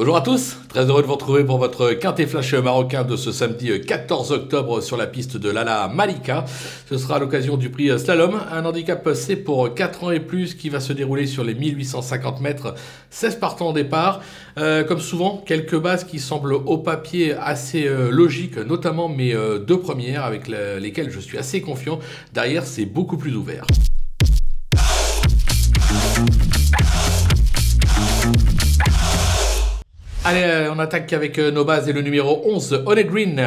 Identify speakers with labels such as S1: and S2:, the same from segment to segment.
S1: Bonjour à tous, très heureux de vous retrouver pour votre quintet flash marocain de ce samedi 14 octobre sur la piste de l'Ala Malika. Ce sera à l'occasion du prix Slalom, un handicap C pour 4 ans et plus qui va se dérouler sur les 1850 mètres, 16 partants au départ. Comme souvent, quelques bases qui semblent au papier assez logiques, notamment mes deux premières avec lesquelles je suis assez confiant. Derrière, c'est beaucoup plus ouvert. Allez, on attaque avec nos bases et le numéro 11, Honey Green,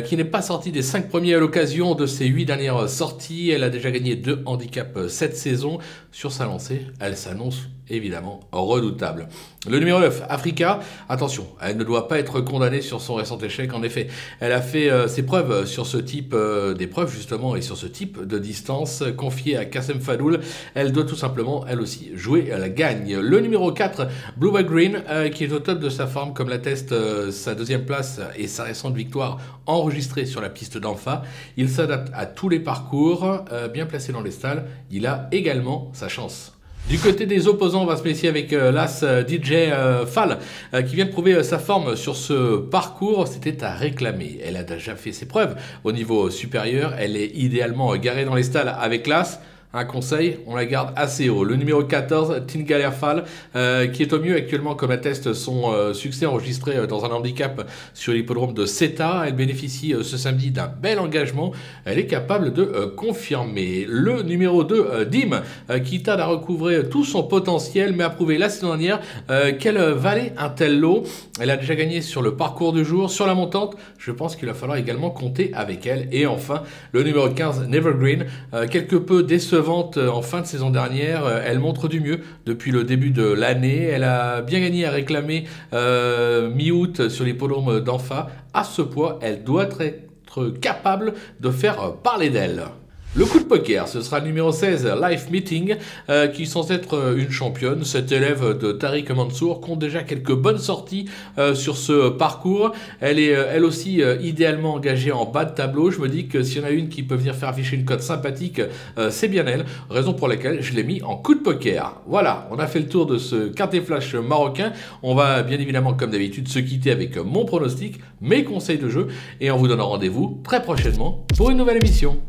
S1: qui n'est pas sortie des 5 premiers à l'occasion de ses 8 dernières sorties. Elle a déjà gagné 2 handicaps cette saison. Sur sa lancée, elle s'annonce évidemment redoutable. Le numéro 9, Africa, attention, elle ne doit pas être condamnée sur son récent échec. En effet, elle a fait ses preuves sur ce type d'épreuve justement et sur ce type de distance. Confiée à Kassem Fadoul, elle doit tout simplement, elle aussi, jouer à la gagne. Le numéro 4, Blue Bag Green, qui est au top de sa forme, comme l'atteste sa deuxième place et sa récente victoire enregistrée sur la piste d'Anfa. Il s'adapte à tous les parcours, bien placé dans les stalles. Il a également sa chance. Du côté des opposants, on va se méfier avec l'As DJ Fall, qui vient de prouver sa forme sur ce parcours. C'était à réclamer. Elle a déjà fait ses preuves au niveau supérieur. Elle est idéalement garée dans les stalles avec l'As. Un conseil, on la garde assez haut. Le numéro 14, Tingaler Fall, qui est au mieux actuellement comme atteste son succès enregistré dans un handicap sur l'hippodrome de Seta. Elle bénéficie ce samedi d'un bel engagement. Elle est capable de confirmer. Le numéro 2, Dim, qui tarde à recouvrer tout son potentiel, mais a prouvé la saison dernière qu'elle valait un tel lot. Elle a déjà gagné sur le parcours du jour. Sur la montante, je pense qu'il va falloir également compter avec elle. Et enfin, le numéro 15, Nevergreen, quelque peu décevant en fin de saison dernière. Elle montre du mieux depuis le début de l'année. Elle a bien gagné à réclamer mi-août sur l'hippodrome d'Anfa. À ce poids, elle doit être capable de faire parler d'elle. Le coup de poker, ce sera le numéro 16, Life Meeting, qui est censé être une championne. Cette élève de Tariq Mansour compte déjà quelques bonnes sorties sur ce parcours. Elle est elle aussi idéalement engagée en bas de tableau. Je me dis que s'il y en a une qui peut venir faire afficher une cote sympathique, c'est bien elle. Raison pour laquelle je l'ai mis en coup de poker. Voilà, on a fait le tour de ce quintet flash marocain. On va bien évidemment, comme d'habitude, se quitter avec mon pronostic, mes conseils de jeu, et on vous donne rendez-vous très prochainement pour une nouvelle émission.